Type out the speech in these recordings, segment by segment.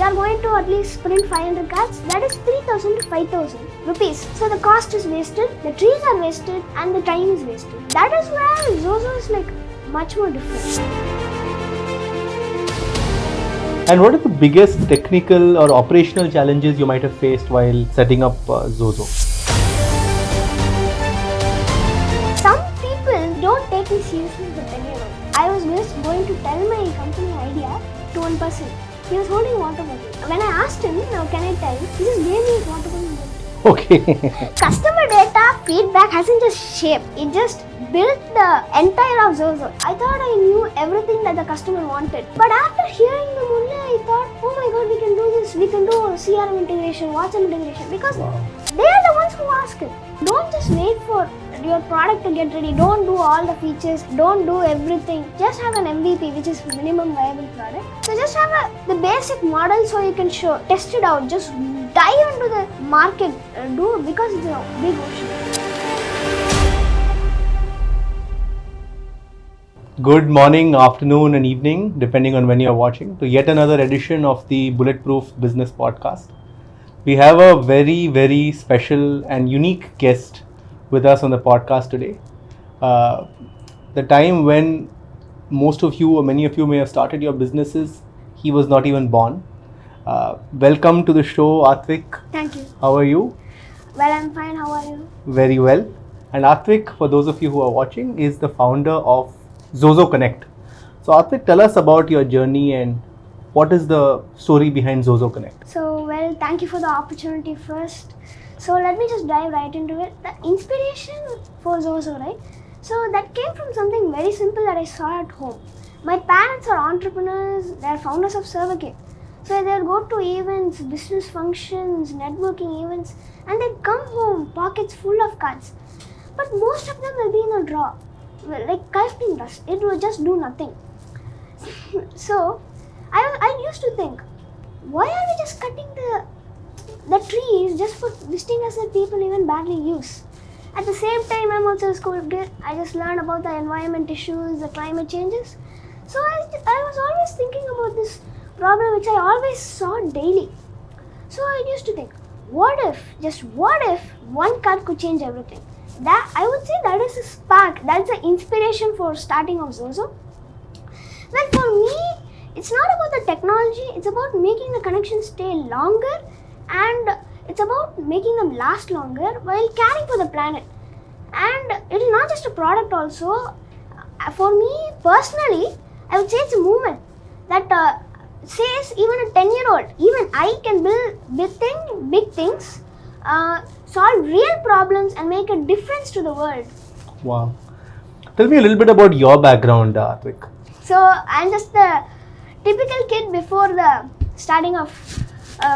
are going to at least print 500 cards, that is 3,000 to 5,000 rupees. So the cost is wasted, the trees are wasted, and the time is wasted. That is where ZOZO is like much more different. And what are the biggest technical or operational challenges you might have faced while setting up ZOZO? Some people don't take me seriously as a 10-year-old. I was just going to tell my company idea to one person. He was holding water bottle. When I asked him, now can I tell? He just gave me his water bottle. Okay. Customer data feedback hasn't just shaped, it just built the entire of ZOZO. I thought I knew everything that the customer wanted. But after hearing them only, I thought, oh my god, we can do this. We can do CRM integration, WhatsApp integration. Because they are the ones who ask it. Don't just wait for your product to get ready. Don't do all the features. Don't do everything. Just have an MVP, which is minimum viable product. So just have the basic model so you can test it out. Just dive into the market. Do it because it's a big ocean. Good morning, afternoon, and evening, depending on when you are watching, to yet another edition of the Bulletproof Business Podcast. We have a very, very special and unique guest with us on the podcast today. The time when most of you or many of you may have started your businesses, he was not even born. Welcome to the show, Athvik. Thank you. How are you? Well, I'm fine. How are you? Very well. And Athvik, for those of you who are watching, is the founder of ZOZOconnect. So Athvik, tell us about your journey and what is the story behind ZOZOconnect? So, well, thank you for the opportunity first. So, let me just dive right into it. The inspiration for ZOZO, right? So, that came from something very simple that I saw at home. My parents are entrepreneurs, they are founders of ZOZO. So, they'll go to events, business functions, networking events, and they'd come home, pockets full of cards. But most of them will be in a drawer, like collecting dust. It will just do nothing. So, I used to think, why are we just cutting the trees just for listing us that people even badly use? At the same time, I'm also a school kid. I just learned about the environment issues, the climate changes. So I was always thinking about this problem which I always saw daily. So I used to think, what if one card could change everything? That I would say that is a spark, that's the inspiration for starting of ZOZO. Well, for me, it's not about the technology, it's about making the connections stay longer and it's about making them last longer while caring for the planet. And it is not just a product also. For me personally, I would say it's a movement that says even a 10-year-old, even I can build big things, solve real problems and make a difference to the world. Wow. Tell me a little bit about your background, Athvik. So I'm just the typical kid before the starting of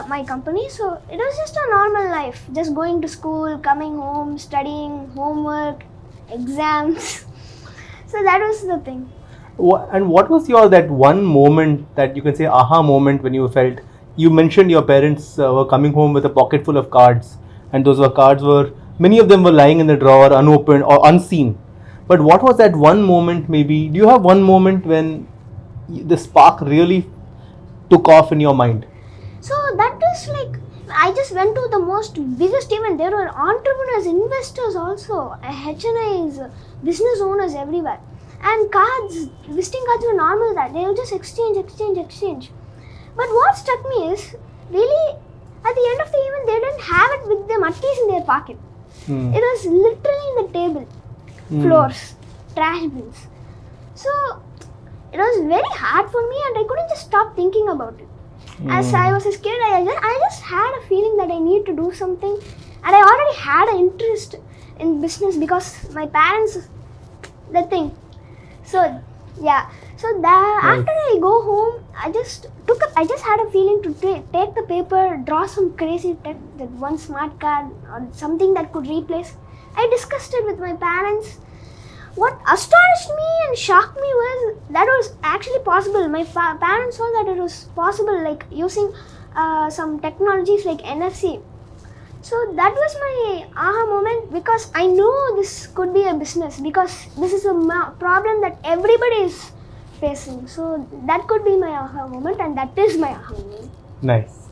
my company. So it was just a normal life, just going to school, coming home, studying, homework, exams. So that was the thing. And what was that one moment that you can say aha moment when you felt, you mentioned your parents were coming home with a pocket full of cards, and those cards many of them were lying in the drawer unopened or unseen. But what was that one moment maybe? Do you have one moment when the spark really took off in your mind? So that is like, I just went to the biggest event. There were entrepreneurs, investors also, HNIs, business owners everywhere. And visiting cards were normal that they will just exchange. But what struck me is, really, at the end of the event, they didn't have it with them, at least in their pocket. It was literally in the table, floors, trash bins. So it was very hard for me and I couldn't just stop thinking about it. As I was a kid, I just had a feeling that I need to do something, and I already had an interest in business because my parents, that thing. So yeah, after I go home, I just had a feeling to take the paper, draw some crazy text, that one smart card or something that could replace. I discussed it with my parents. What astonished me and shocked me was that was actually possible. My parents saw that it was possible, like using some technologies like NFC. So that was my aha moment, because I know this could be a business, because this is a problem that everybody is facing. So that could be my aha moment, and that is my aha moment. Nice.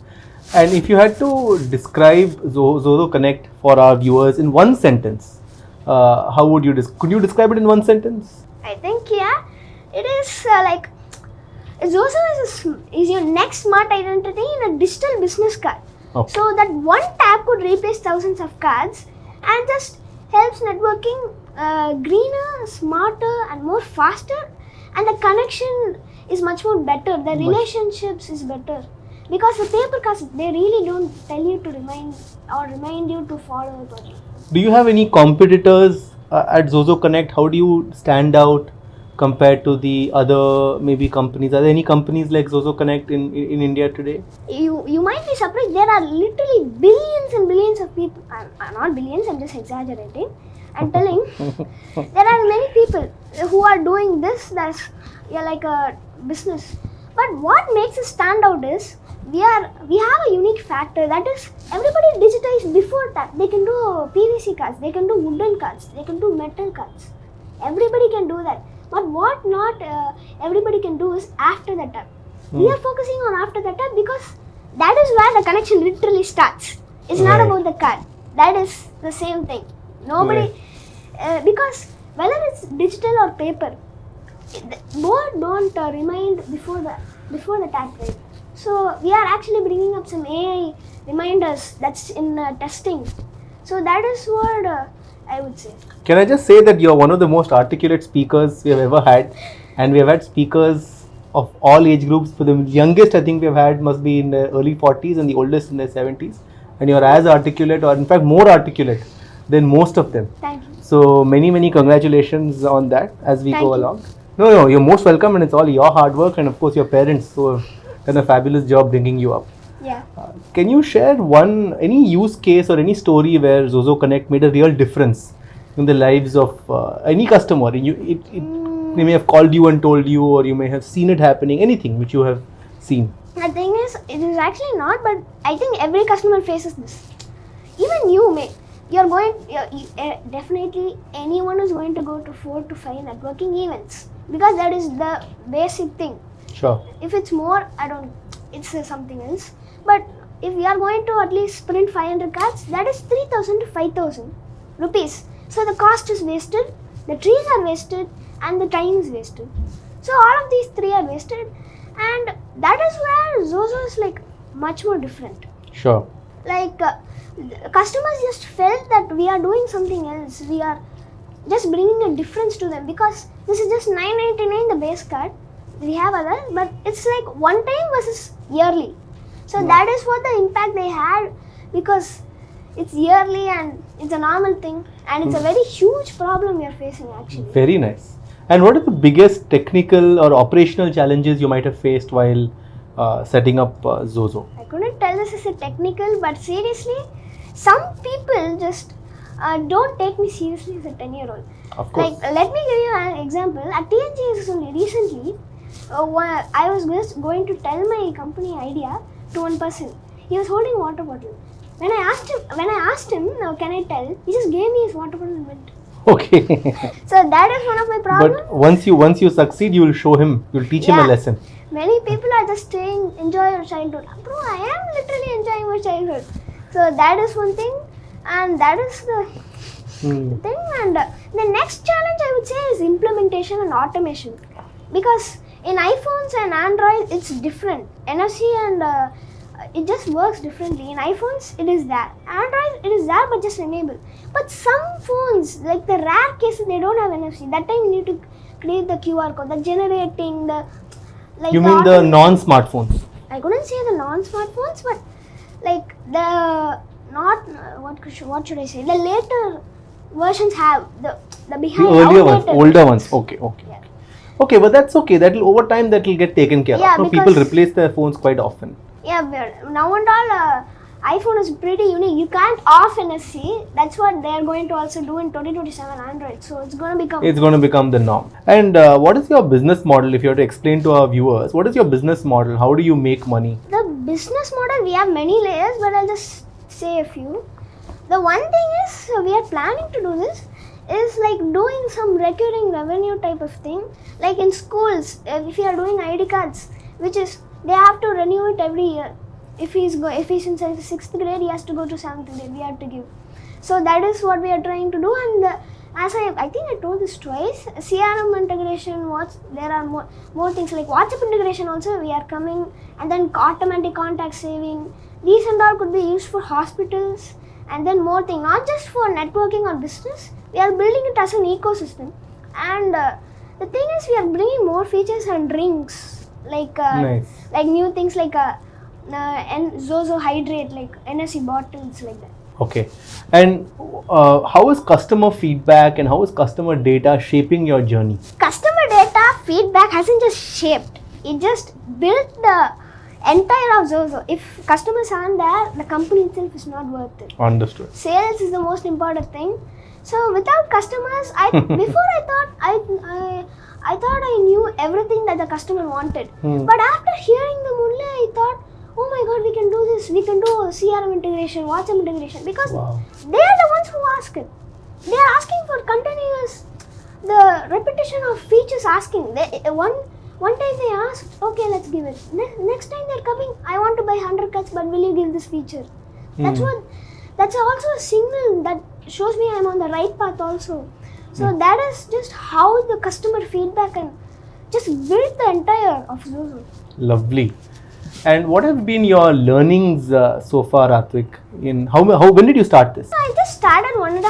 And if you had to describe ZOZOconnect for our viewers in one sentence, how would you could you describe it in one sentence? I think it is like ZOZO is your next smart identity in a digital business card. Okay. So that one tab could replace thousands of cards and just helps networking greener, smarter, and more faster. And the connection is much more better. The relationships is better. Because the paper cards, they really don't tell you to remind you to follow the body. Do you have any competitors at ZOZOconnect? How do you stand out compared to the other maybe companies? Are there any companies like ZOZOconnect in India today? You might be surprised. There are literally billions and billions of people. Not billions, I'm just exaggerating. I'm telling. There are many people who are doing this. That's like a business. But what makes us stand out is we have a unique factor, that is everybody digitized before that. They can do PVC cards, they can do wooden cards, they can do metal cards. Everybody can do that. But what not everybody can do is after that tab. We are focusing on after that tab because that is where the connection literally starts. It's not about the card. That is the same thing. Nobody because whether it's digital or paper, both don't remind before the tag, right? So we are actually bringing up some AI reminders that's in testing. So that is what I would say. Can I just say that you're one of the most articulate speakers we have ever had, and we have had speakers of all age groups. For the youngest, I think we have had must be in the early 40s, and the oldest in their 70s. And you're as articulate, or in fact more articulate than most of them. Thank you. So many congratulations on that as we go along. You. No, you're most welcome, and it's all your hard work, and of course your parents who have done a fabulous job bringing you up. Yeah. Can you share any use case or any story where ZOZOconnect made a real difference in the lives of any customer? They may have called you and told you, or you may have seen it happening, anything which you have seen. The thing is, it is actually not, but I think every customer faces this. Even you may. Definitely anyone is going to go to 4 to 5 networking events because that is the basic thing. Sure. If it's more, it's something else. But if we are going to at least print 500 cards, that is 3,000 to 5,000 rupees. So the cost is wasted, the trees are wasted, and the time is wasted. So all of these three are wasted, and that is where ZOZO is like much more different. Sure. Like customers just felt that we are doing something else. We are just bringing a difference to them because this is just $9.99 the base card. We have others, but it's like one time versus yearly. So that is what the impact they had because it's yearly and it's a normal thing and it's a very huge problem we are facing actually. Very nice. And what are the biggest technical or operational challenges you might have faced while setting up ZOZO? I couldn't tell this is a technical, but seriously, some people just don't take me seriously as a 10-year-old. Of course. Like, let me give you an example. At TNGS only recently, I was just going to tell my company idea to one person. He was holding a water bottle. When I asked him, can I tell? He just gave me his water bottle and went. Okay. So that is one of my problems. But once you succeed, you will show him. You will teach him a lesson. Many people are just saying, enjoy your childhood. Bro, I am literally enjoying my childhood. So that is one thing, and that is the thing. And the next challenge I would say is implementation and automation, because in iPhones and Android it's different. NFC and it just works differently. In iPhones it is there. Android it is there but just enabled. But some phones, like the rare cases, they don't have NFC. That time you need to create the QR code, the generating, the like. You mean the non-smartphones? I couldn't say the non-smartphones, but like the not what should I say? The later versions have the behind. The earlier ones, outdated older ones. Okay. Yeah. Okay, but that's okay. That'll over time that'll get taken care Yeah, of. No, people replace their phones quite often. Yeah, but now and all, iPhone is pretty unique. You can't off NFC. That's what they are going to also do in 2027 Android. So it's going to become the norm. And what is your business model? If you have to explain to our viewers, what is your business model? How do you make money? The business model, we have many layers, but I'll just say a few. The one thing is, we are planning to do this, is like doing some recurring revenue type of thing. Like in schools, if you are doing ID cards, which is they have to renew it every year. if he's in 6th grade, he has to go to 7th grade. We have to give. So that is what we are trying to do. And as I think I told this twice, CRM integration, there are more things like WhatsApp integration also we are coming, and then automatic contact saving. These and all could be used for hospitals, and then more thing, not just for networking or business. We are building it as an ecosystem. And the thing is, we are bringing more features and drinks, like like new things like ZOZO hydrate, like NSC bottles, like that. Okay. And how is customer feedback and how is customer data shaping your journey? Customer data feedback hasn't just shaped, it just built the entire of ZOZO. If customers aren't there, the company itself is not worth it. Understood. Sales is the most important thing. So without customers, before I thought I knew everything that the customer wanted. But after hearing them only, I thought, oh my god, we can do this. We can do CRM integration, WhatsApp integration, because they are the ones who ask it. They are asking for continuous, the repetition of features asking. One time they asked, okay, let's give it. Next time they're coming, I want to buy 100 cuts, but will you give this feature? That's also a signal that shows me I'm on the right path also. So that is just how the customer feedback and just built the entire of ZOZO. Lovely. And what have been your learnings so far, Athvik? When did you start this? I just started one and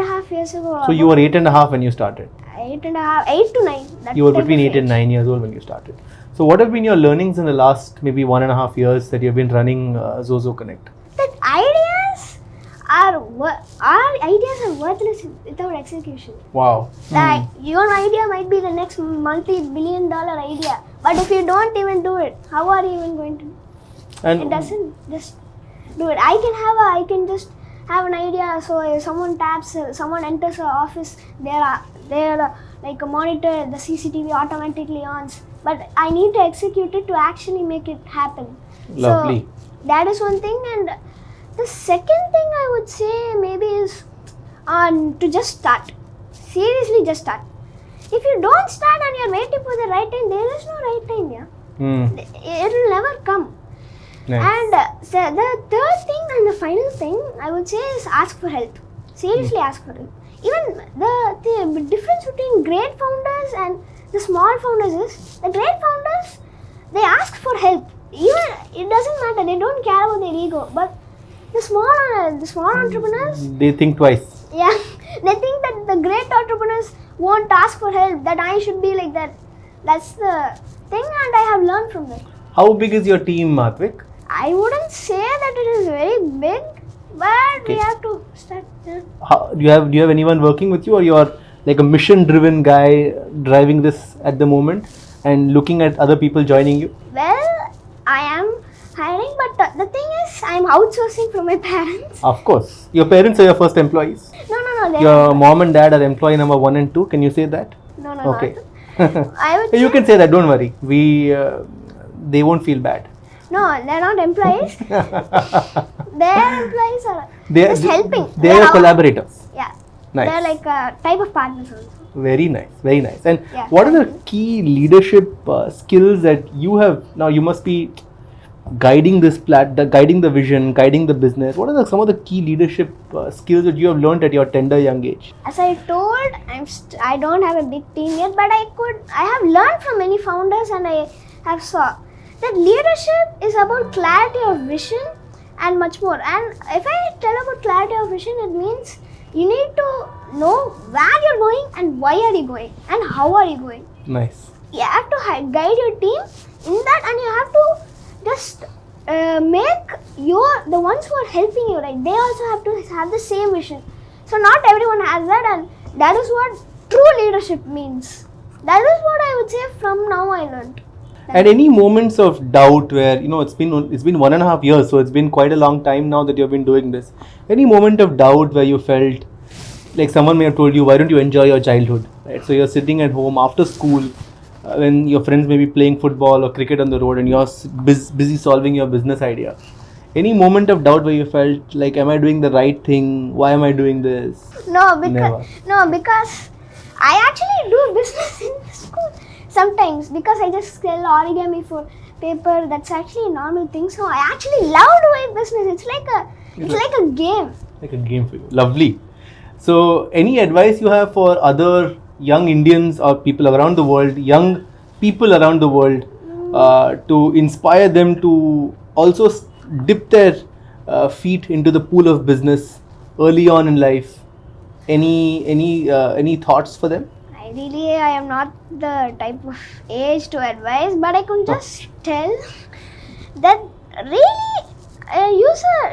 a half years ago. So you were 8.5 when you started? 8 to 9. You were between 8 and 9 years old when you started. So what have been your learnings in the last maybe 1.5 years that you've been running ZOZOconnect? That ideas are worthless without execution. Wow. Like your idea might be the next multi-billion-dollar idea, but if you don't even do it, how are you even going to? And it doesn't just do it. I can just have an idea. So if someone enters an office, there like a monitor, the CCTV automatically on. But I need to execute it to actually make it happen. Lovely. So that is one thing. And the second thing I would say maybe is to just start. Seriously, just start. If you don't start and you're waiting for the right time, there is no right time, yeah. It will never come. Nice. And the third thing and the final thing I would say is ask for help. Seriously, ask for help. Even the difference between great founders and the small founders is, the great founders, they ask for help. Even it doesn't matter, they don't care about their ego. But the small entrepreneurs, they think twice. Yeah, they think that the great entrepreneurs won't ask for help, that I should be like that. That's the thing, and I have learned from that. How big is your team, Athvik? I wouldn't say that it is very big, but we have to start. Do you have anyone working with you, or you are like a mission-driven guy driving this at the moment and looking at other people joining you? Well, I am hiring, but the thing is, I am outsourcing from my parents. Of course. Your parents are your first employees? No. Your mom and dad are employee number 1 and 2. Can you say that? No. Okay. I would you can say that, don't worry. They won't feel bad. No, they're not employees. Their employees are just helping. They are collaborators. Yeah. Nice. They're like a type of partners also. Very nice. And what are the key leadership skills that you have? Now you must be guiding guiding the vision, guiding the business. What are some of the key leadership skills that you have learned at your tender young age? As I told, I don't have a big team yet, but I have learned from many founders, and I have saw that leadership is about clarity of vision and much more. And if I tell about clarity of vision, it means you need to know where you're going and why are you going and how are you going. Nice. You have to guide your team in that, and you have to just make the ones who are helping you, right? They also have to have the same vision. So not everyone has that, and that is what true leadership means. That is what I would say from now I learned. And any moments of doubt where, it's been 1.5 years, so it's been quite a long time now that you've been doing this. Any moment of doubt where you felt like someone may have told you, why don't you enjoy your childhood, right? So you're sitting at home after school, when your friends may be playing football or cricket on the road, and you're busy solving your business idea. Any moment of doubt where you felt like, am I doing the right thing? Why am I doing this? No, because I actually do business in school sometimes, because I just sell origami for paper, that's actually a normal thing. So I actually love doing business. It's like a game. Like a game for you. Lovely. So, any advice you have for other young Indians or people around the world, young people around the world, to inspire them to also dip their feet into the pool of business early on in life? Any thoughts for them? I am not the type of age to advise, but I can just tell that really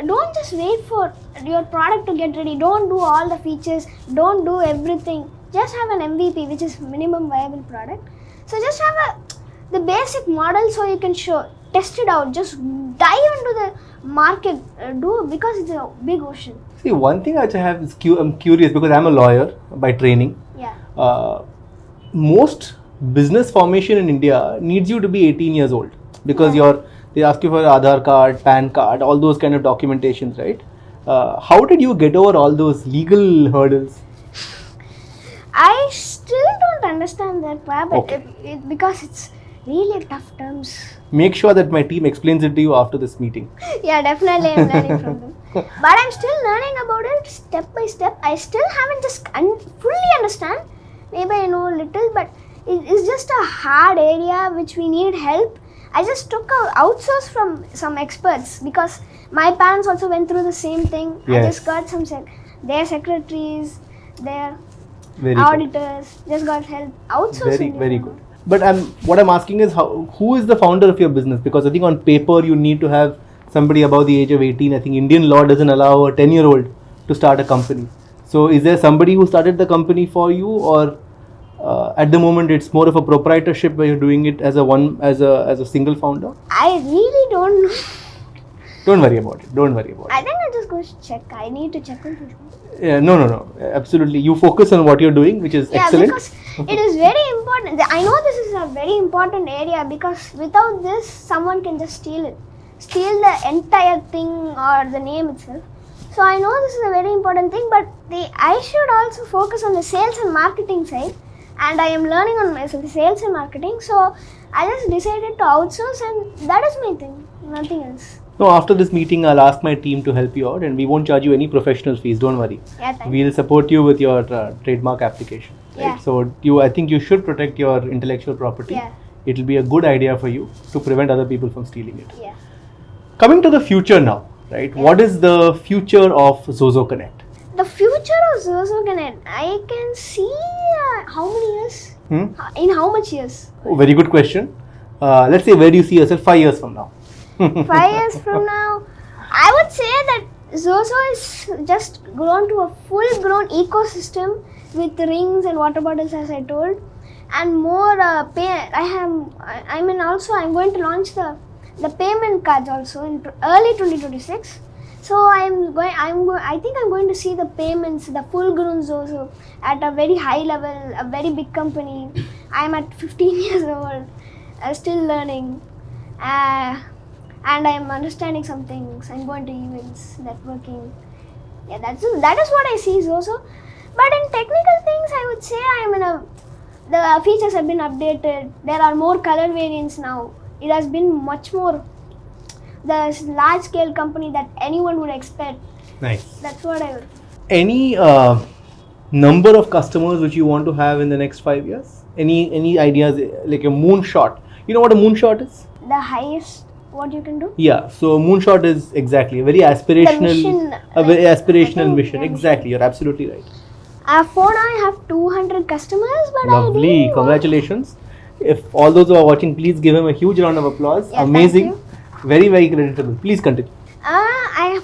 don't just wait for your product to get ready. Don't do all the features. Don't do everything. Just have an MVP, which is minimum viable product. So just have the basic model so you can test it out. Just dive into the market, because it's a big ocean. See, one thing which I have is I'm curious because I'm a lawyer by training. Yeah. Most business formation in India needs you to be 18 years old because they ask you for Aadhaar card, PAN card, all those kind of documentations, right? How did you get over all those legal hurdles? I still don't understand that part, but Okay. because it's really tough terms. Make sure that my team explains it to you after this meeting. Yeah, definitely I'm learning from them. But I'm still learning about it step by step. I still haven't just fully understand. Maybe I know a little, but it's just a hard area which we need help. I just took a outsource from some experts because my parents also went through the same thing. Yes. I just got some their secretaries, their Very auditors, just got help. Outsourcing. Very good. But what I'm asking is who is the founder of your business? Because I think on paper you need to have somebody above the age of 18. I think Indian law doesn't allow a 10-year-old to start a company. So is there somebody who started the company for you, or at the moment it's more of a proprietorship where you're doing it as a single founder? I really don't know. Don't worry about it. I think I'm just going to check. I need to check on this. Yeah, no. Absolutely. You focus on what you're doing, which is excellent. Because it is very important. I know this is a very important area because without this, someone can just steal it. Steal the entire thing or the name itself. So I know this is a very important thing, but I should also focus on the sales and marketing side. And I am learning on myself, sales and marketing. So I just decided to outsource, and that is my thing. Nothing else. No, after this meeting, I'll ask my team to help you out, and we won't charge you any professional fees. Don't worry. Yeah, thank We'll support you with your trademark application. Right? Yeah. So I think you should protect your intellectual property. Yeah. It'll be a good idea for you to prevent other people from stealing it. Yeah. Coming to the future now, right? Yeah. What is the future of ZOZOconnect? The future of ZOZOconnect, I can see how many years? In how much years? Oh, very good question. Let's say, where do you see yourself 5 years from now? 5 years from now, I would say that ZOZO is just grown to a full-grown ecosystem with rings and water bottles, as I told, and more I'm going to launch the payment cards also in early 2026. So I think I'm going to see the payments, the full-grown ZOZO at a very high level, a very big company. I'm at 15 years old, still learning. And I am understanding some things. I'm going to events, networking. Yeah, that is what I see ZOZO. But in technical things, I would say the features have been updated. There are more color variants now. It has been much more the large scale company that anyone would expect. Nice. That's what I would. Any number of customers which you want to have in the next 5 years? Any ideas, like a moonshot? You know what a moonshot is? The highest what you can do? Yeah, so moonshot is exactly a very aspirational, mission. Exactly, you're absolutely right. For now, I have 200 customers, but Lovely, congratulations. If all those who are watching, please give him a huge round of applause. Yeah, amazing, thank you. Very, very creditable. Please continue.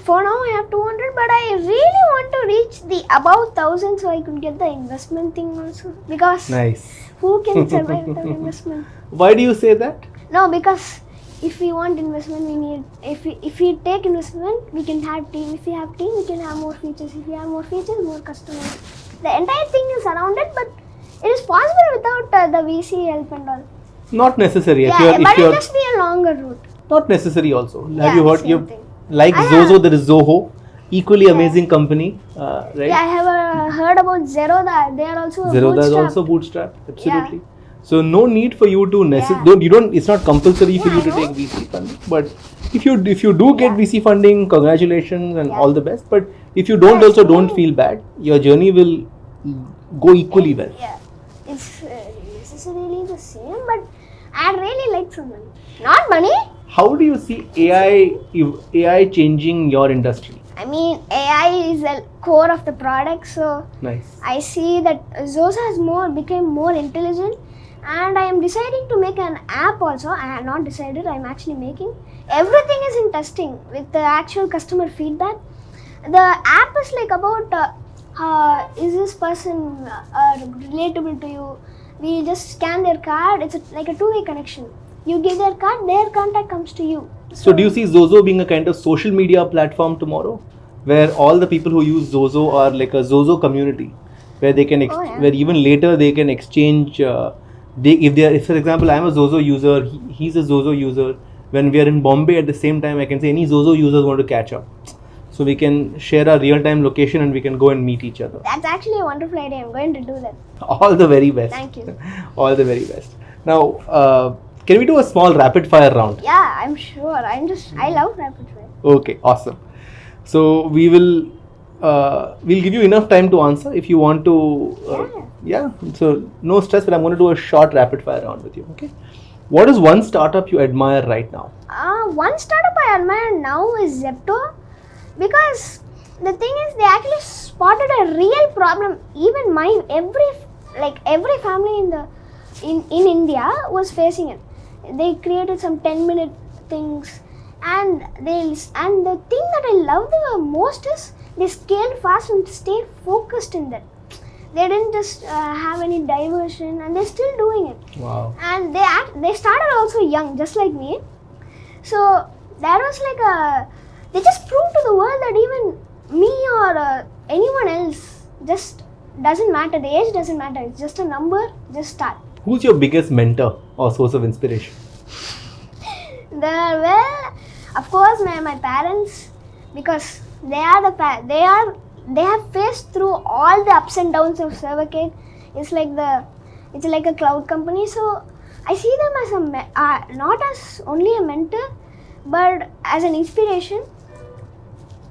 For now I have 200, but I really want to reach the above 1,000 so I could get the investment thing also. Because Nice. who can survive without investment? Why do you say that? No, because if we want investment, we need. If we take investment, we can have team. If we have team, we can have more features. If we have more features, more customers. The entire thing is surrounded, but it is possible without the VC help and all. Not necessary. Yeah, but it will just be a longer route. Not necessary also. Yeah, Have you heard? same thing. Like ZOZO, there is ZOHO, equally amazing company, right? Yeah, I have heard about Zerodha. They are also Zerodha is Bootstrap. also Bootstrap, absolutely. So no need for you to it's not compulsory for you to take VC funding. But if you do get VC funding, congratulations and all the best. But if you don't, also don't feel bad. Your journey will go equally well. Yeah, it's necessarily the same, but I'd really like some money. Not money. How do you see AI changing your industry? I mean, AI is the core of the product, so Nice. I see that ZOZO has become more intelligent, and I am deciding to make an app also. I have not decided, I am actually making. Everything is in testing with the actual customer feedback. The app is like about is this person relatable to you? We just scan their card. It's like a two-way connection. You give their card, their contact comes to you. So do you see ZOZO being a kind of social media platform tomorrow, where all the people who use ZOZO are like a ZOZO community, where they can where even later they can exchange. If for example I'm a ZOZO user, he's a ZOZO user. When we are in Bombay at the same time, I can say any ZOZO users want to catch up. So we can share our real-time location and we can go and meet each other. That's actually a wonderful idea. I'm going to do that. All the very best. Thank you. All the very best. Now, can we do a small rapid-fire round? Yeah, I'm sure. I love rapid fire. Okay, awesome. So we'll give you enough time to answer if you want to. Yeah. So no stress, but I'm going to do a short rapid-fire round with you. Okay. What is one startup you admire right now? One startup I admire now is Zepto, because the thing is they actually spotted a real problem. Even every family in India was facing it. They created some 10-minute things, and the thing that I love the most is they scaled fast and stayed focused in that. They didn't just have any diversion, and they're still doing it. Wow. And they started also young, just like me. So that was like they just proved to the world that even me or anyone else just doesn't matter. The age doesn't matter. It's just a number. Just start. Who's your biggest mentor or source of inspiration? Of course, my parents, because they have faced through all the ups and downs of ZOZOconnect. It's like a cloud company. So I see them as not as only a mentor, but as an inspiration.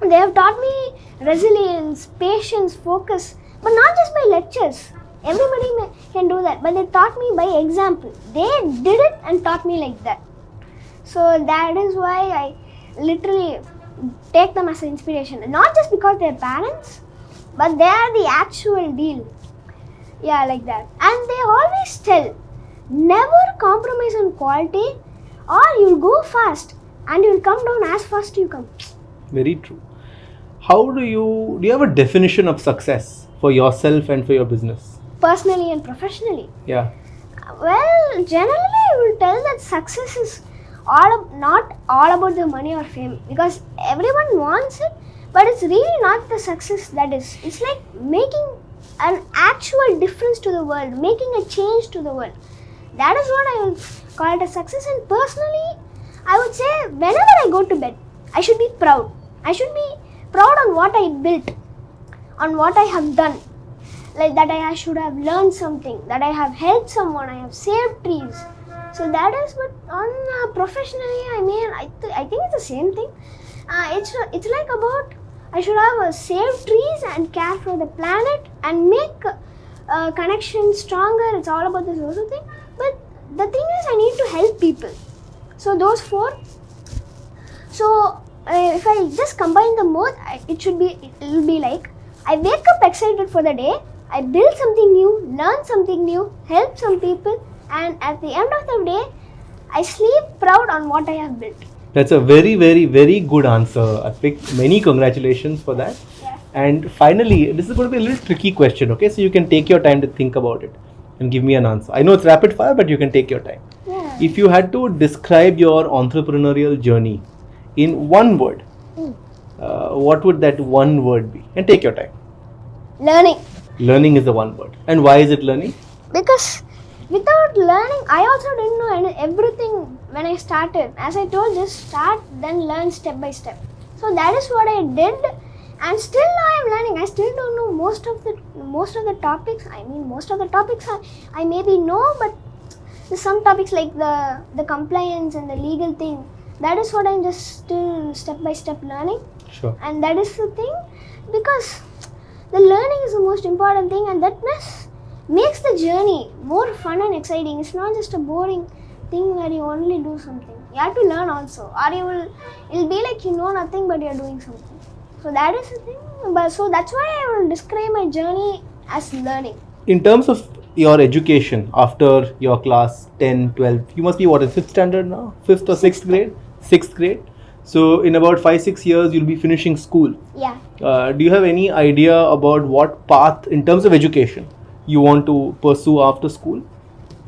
They have taught me resilience, patience, focus, but not just by lectures. Everybody can do that, but they taught me by example. They did it and taught me like that. So that is why I literally take them as an inspiration. Not just because they're parents, but they are the actual deal. Yeah, like that. And they always tell, never compromise on quality, or you'll go fast and you'll come down as fast as you come. Very true. Do you have a definition of success for yourself and for your business? Personally and professionally? Yeah. Well, generally I will tell that success is not all about the money or fame, because everyone wants it, but it's really not the success that is. It's like making an actual difference to the world, making a change to the world. That is what I will call it a success. And personally, I would say whenever I go to bed, I should be proud. I should be proud on what I built, on what I have done. Like that I should have learned something, that I have helped someone, I have saved trees. So that is what on professionally, I mean, I think it's the same thing. It's like about I should have saved trees and care for the planet and make connections stronger. It's all about the ZOZO thing. But the thing is, I need to help people. So those four. So if I just combine them both, it will be like I wake up excited for the day. I build something new, learn something new, help some people, and at the end of the day, I sleep proud on what I have built. That's a very, very, very good answer, Athvik. Many congratulations for that. Yeah. And finally, this is going to be a little tricky question, okay? So you can take your time to think about it and give me an answer. I know it's rapid fire, but you can take your time. Yeah. If you had to describe your entrepreneurial journey in one word, what would that one word be? And take your time. Learning. Learning is the one word. And why is it learning? Because without learning, I also didn't know everything when I started. As I told, just start, then learn step by step. So that is what I did, and still now I am learning. I still don't know most of the topics. I mean, most of the topics I maybe know, but there's some topics like the compliance and the legal thing. That is what I'm just still step by step learning. Sure. And that is the thing, because the learning is the most important thing, and that makes the journey more fun and exciting. It's not just a boring thing where you only do something. You have to learn also, or it'll be like you know nothing but you're doing something. So that is the thing. But so that's why I will describe my journey as learning. In terms of your education after your class 10, 12, you must be what, in 5th standard now? 5th or 6th grade? 6th grade. So in about 5-6 years, you'll be finishing school. Yeah. Do you have any idea about what path in terms of education you want to pursue after school?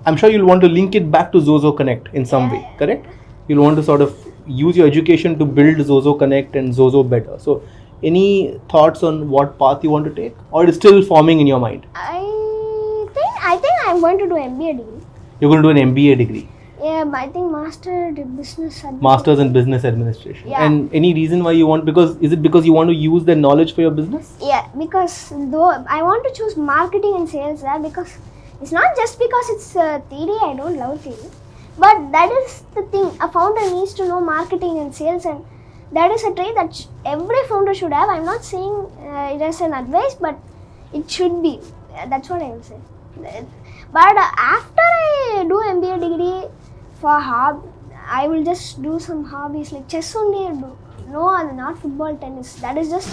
I'm sure you'll want to link it back to ZOZOconnect in some way, correct? You'll want to sort of use your education to build ZOZOconnect and ZOZO better. So any thoughts on what path you want to take, or it is still forming in your mind? I think I'm going to do MBA degree. You're going to do an MBA degree. Yeah, but I think Masters in Business Administration. Yeah. And any reason why you want, is it because you want to use the knowledge for your business? Yeah, because though I want to choose marketing and sales there, because it's not just because it's theory, I don't love theory. But that is the thing, a founder needs to know marketing and sales, and that is a trait that every founder should have. I'm not saying it as an advice, but it should be. That's what I will say. But after I do MBA degree for I will just do some hobbies like chess only. No, not football, tennis. That is just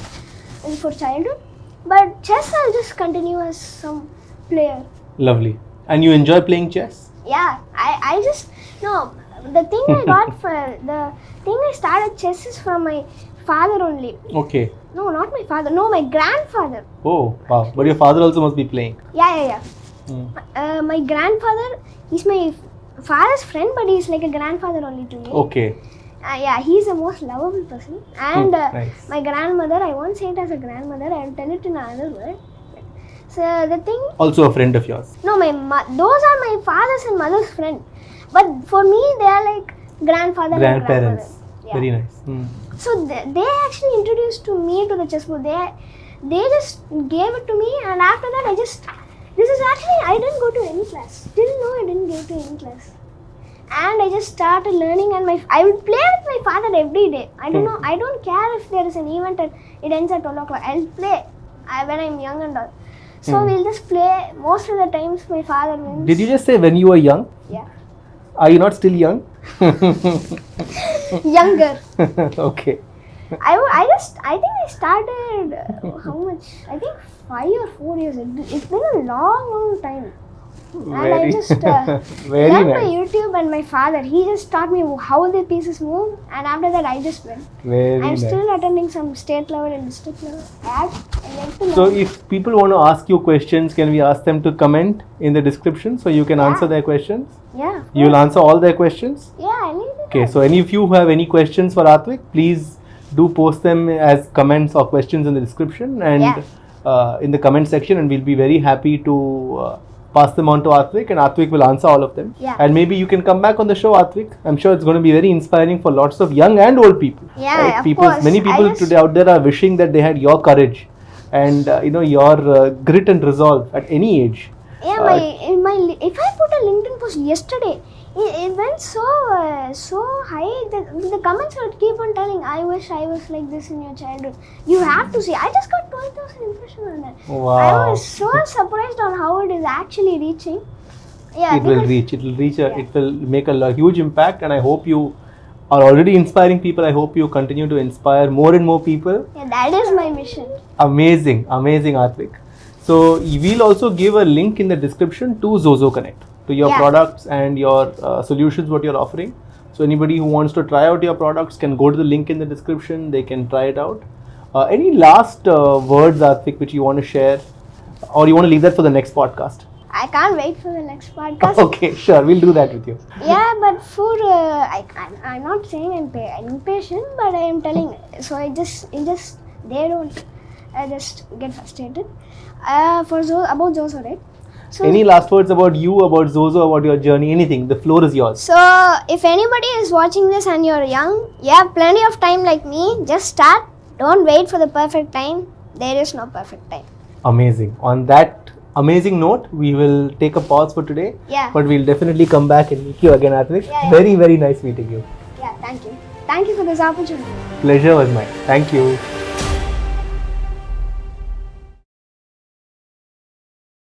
for childhood. But chess I'll just continue as some player. Lovely. And you enjoy playing chess? Yeah, I just, no, the thing I started chess is from my father only. Okay. No, not my father. No, my grandfather. Oh, wow. But your father also must be playing. Yeah. My grandfather, he's my father's friend, but he's like a grandfather only to me. Okay. Yeah, he's the most lovable person. And nice. My grandmother, I won't say it as a grandmother, I will tell it in another word. So the thing... Also a friend of yours? No, those are my father's and mother's friend. But for me, they are like grandfather and grandmother. Yeah. Very nice. So they actually introduced to me to the chessboard. They just gave it to me, and after that I didn't go to any class. Till now I didn't go to any class. And I just started learning, and I would play with my father every day. I don't know, I don't care if there is an event and it ends at 12 o'clock. I'll play when I'm young and all. So we'll just play. Most of the times my father wins. Did you just say when you were young? Yeah. Are you not still young? Younger. Okay. I think I started, how much? I think 5 or 4 years. It's been a long time. And I just learned my YouTube, and my father, he just taught me how the pieces move, and after that I just went. I'm still attending some state level and district level. I like to learn. So if people want to ask you questions, can we ask them to comment in the description so you can answer their questions? Yeah. You will answer all their questions? Yeah, I need to. Okay, so any of you who have any questions for Athvik, please do post them as comments or questions in the description and in the comment section, and we'll be very happy to pass them on to Athvik, and Athvik will answer all of them. Yeah. And maybe you can come back on the show, Athvik. I'm sure it's going to be very inspiring for lots of young and old people. Yeah, right? of course. Many people today out there are wishing that they had your courage and your grit and resolve at any age. Yeah, if I put a LinkedIn post yesterday, it went so high that the comments would keep on telling, I wish I was like this in your childhood. You have to see. I just got 12,000 impressions on that. Wow. I was so surprised on how it is actually reaching. Yeah, it will reach. It will make a huge impact, and I hope you are already inspiring people. I hope you continue to inspire more and more people. Yeah, that is my mission. Amazing, Athvik. So we'll also give a link in the description to ZOZOconnect, to your products and your solutions, what you're offering. So anybody who wants to try out your products can go to the link in the description. They can try it out. Any last words, Athvik, which you want to share, or you want to leave that for the next podcast? I can't wait for the next podcast. Okay, sure. We'll do that with you. Yeah, but for I'm not saying I'm impatient, but I am telling. So they don't just get frustrated. About ZOZO, right? So, any last words about you, about ZOZO, about your journey, anything? The floor is yours. So if anybody is watching this and you're young, you have plenty of time like me. Just start. Don't wait for the perfect time. There is no perfect time. Amazing. On that amazing note, we will take a pause for today. Yeah. But we'll definitely come back and meet you again, Athvik. Yeah. Very, very nice meeting you. Yeah, thank you. Thank you for this opportunity. Pleasure was mine. Thank you.